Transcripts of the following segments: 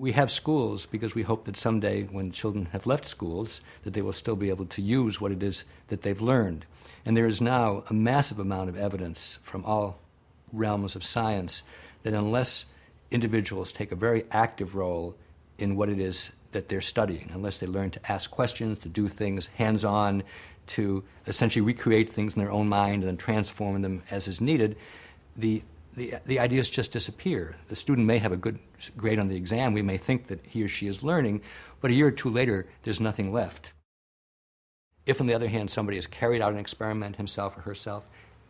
we have schools because we hope that someday when children have left schools that they will still be able to use what it is that they've learned. And there is now a massive amount of evidence from all realms of science that unless individuals take a very active role in what it is that they're studying, unless they learn to ask questions, to do things hands-on, to essentially recreate things in their own mind and then transform them as is needed, the ideas just disappear. The student may have a good grade on the exam. We may think that he or she is learning, but a year or two later, there's nothing left. If, on the other hand, somebody has carried out an experiment himself or herself,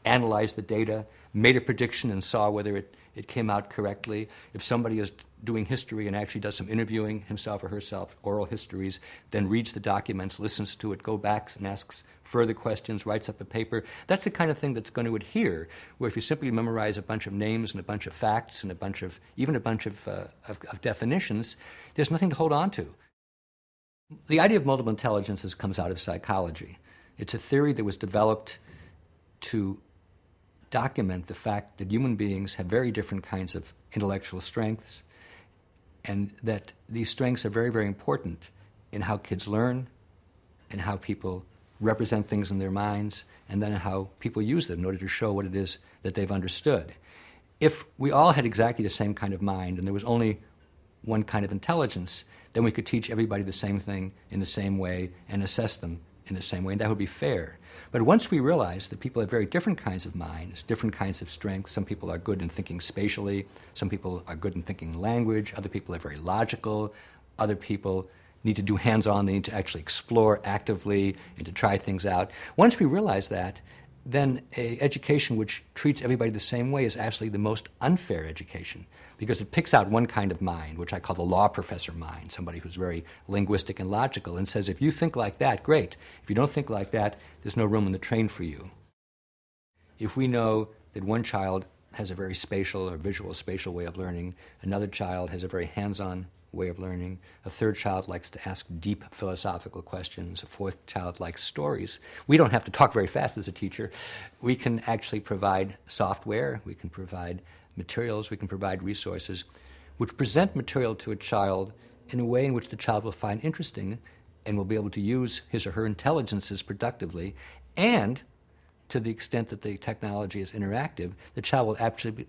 analyzed the data, made a prediction and saw whether it came out correctly, if somebody is doing history and actually does some interviewing himself or herself, oral histories, then reads the documents, listens to it, goes back and asks further questions, writes up a paper, that's the kind of thing that's going to adhere, where if you simply memorize a bunch of names and a bunch of facts and even a bunch of definitions, there's nothing to hold on to. The idea of multiple intelligences comes out of psychology. It's a theory that was developed to document the fact that human beings have very different kinds of intellectual strengths, and that these strengths are very, very important in how kids learn, and how people represent things in their minds, and then how people use them in order to show what it is that they've understood. If we all had exactly the same kind of mind and there was only one kind of intelligence, then we could teach everybody the same thing in the same way and assess them in the same way, and that would be fair. But once we realize that people have very different kinds of minds, different kinds of strengths, some people are good in thinking spatially, some people are good in thinking language, other people are very logical, other people need to do hands-on, they need to actually explore actively and to try things out. Once we realize that, then an education which treats everybody the same way is actually the most unfair education, because it picks out one kind of mind, which I call the law professor mind, somebody who's very linguistic and logical, and says, if you think like that, great. If you don't think like that, there's no room in the train for you. If we know that one child has a very spatial or visual spatial way of learning, another child has a very hands-on way of learning, a third child likes to ask deep philosophical questions, a fourth child likes stories. We don't have to talk very fast as a teacher. We can actually provide software, we can provide materials, we can provide resources which present material to a child in a way in which the child will find interesting and will be able to use his or her intelligences productively, and to the extent that the technology is interactive, the child will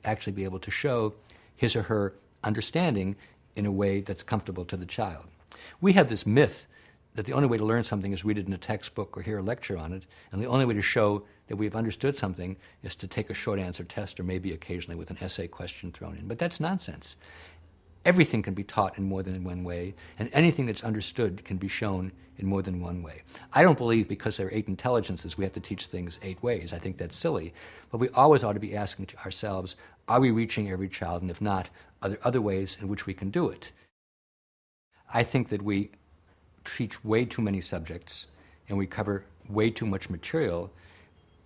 actually be able to show his or her understanding in a way that's comfortable to the child. We have this myth that the only way to learn something is read it in a textbook or hear a lecture on it, and the only way to show that we've understood something is to take a short answer test or maybe occasionally with an essay question thrown in. But that's nonsense. Everything can be taught in more than one way, and anything that's understood can be shown in more than one way. I don't believe because there are 8 intelligences we have to teach things 8 ways. I think that's silly. But we always ought to be asking ourselves, are we reaching every child? And if not, are there other ways in which we can do it? I think that we teach way too many subjects and we cover way too much material,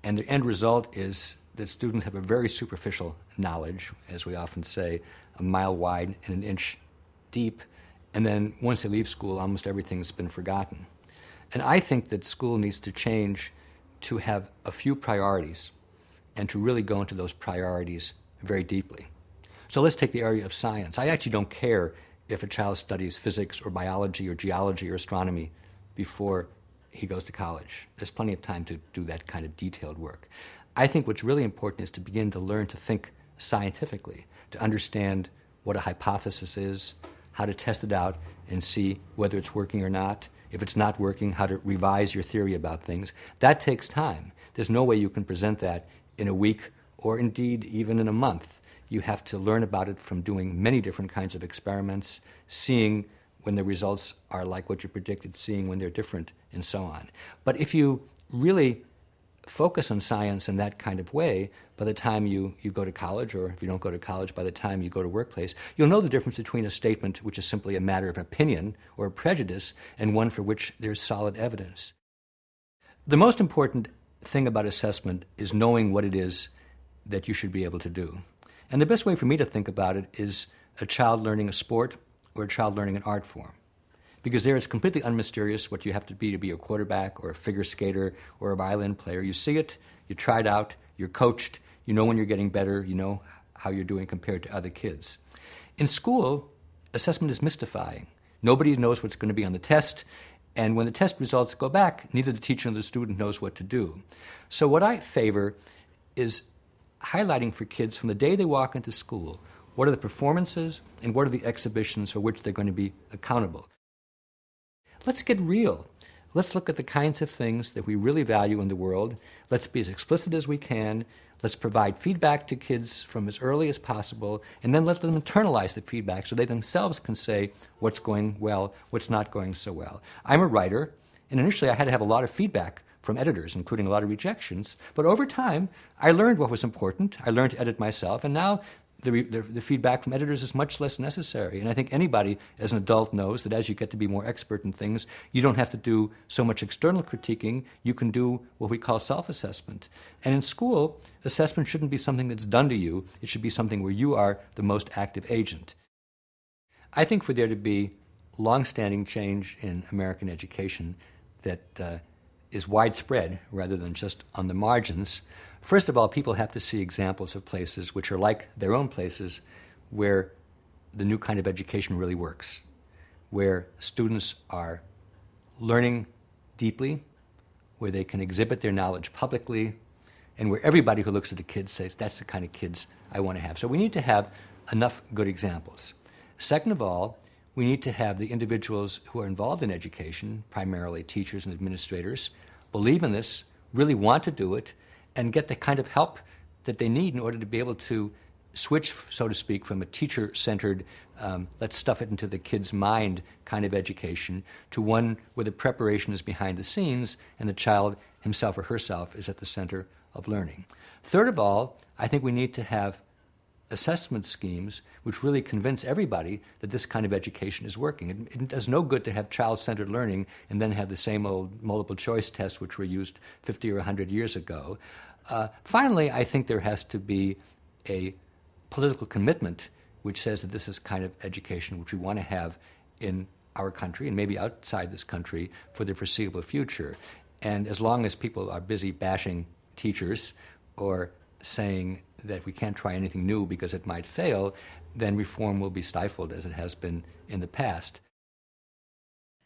and the end result is that students have a very superficial knowledge, as we often say, a mile wide and an inch deep, and then once they leave school, almost everything's been forgotten. And I think that school needs to change to have a few priorities and to really go into those priorities very deeply. So let's take the area of science. I actually don't care if a child studies physics or biology or geology or astronomy before he goes to college. There's plenty of time to do that kind of detailed work. I think what's really important is to begin to learn to think scientifically, to understand what a hypothesis is, how to test it out and see whether it's working or not. If it's not working, how to revise your theory about things. That takes time. There's no way you can present that in a week or indeed even in a month. You have to learn about it from doing many different kinds of experiments, seeing when the results are like what you predicted, seeing when they're different, and so on. But if you really focus on science in that kind of way, by the time you go to college, or if you don't go to college, by the time you go to workplace, you'll know the difference between a statement which is simply a matter of opinion or prejudice and one for which there's solid evidence. The most important thing about assessment is knowing what it is that you should be able to do. And the best way for me to think about it is a child learning a sport or a child learning an art form. Because there it's completely unmysterious what you have to be a quarterback or a figure skater or a violin player. You see it, you try it out, you're coached, you know when you're getting better, you know how you're doing compared to other kids. In school, assessment is mystifying. Nobody knows what's going to be on the test, and when the test results go back, neither the teacher nor the student knows what to do. So what I favor is highlighting for kids from the day they walk into school, what are the performances and what are the exhibitions for which they're going to be accountable. Let's get real. Let's look at the kinds of things that we really value in the world. Let's be as explicit as we can. Let's provide feedback to kids from as early as possible, and then let them internalize the feedback so they themselves can say what's going well, what's not going so well. I'm a writer, and initially I had to have a lot of feedback from editors, including a lot of rejections. But over time, I learned what was important. I learned to edit myself, and now the feedback from editors is much less necessary. And I think anybody as an adult knows that as you get to be more expert in things, you don't have to do so much external critiquing. You can do what we call self-assessment. And in school, assessment shouldn't be something that's done to you. It should be something where you are the most active agent. I think for there to be long-standing change in American education that is widespread rather than just on the margins, first of all, people have to see examples of places which are like their own places where the new kind of education really works, where students are learning deeply, where they can exhibit their knowledge publicly, and where everybody who looks at the kids says, that's the kind of kids I want to have. So we need to have enough good examples. Second of all, we need to have the individuals who are involved in education, primarily teachers and administrators, believe in this, really want to do it, and get the kind of help that they need in order to be able to switch, so to speak, from a teacher-centered, let's stuff it into the kid's mind kind of education to one where the preparation is behind the scenes and the child himself or herself is at the center of learning. Third of all, I think we need to have assessment schemes which really convince everybody that this kind of education is working. It does no good to have child-centered learning and then have the same old multiple choice tests which were used 50 or 100 years ago. Finally, I think there has to be a political commitment which says that this is kind of education which we want to have in our country and maybe outside this country for the foreseeable future. And as long as people are busy bashing teachers or saying that we can't try anything new because it might fail, then reform will be stifled as it has been in the past.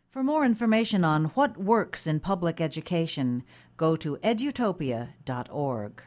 For more information on what works in public education, go to edutopia.org.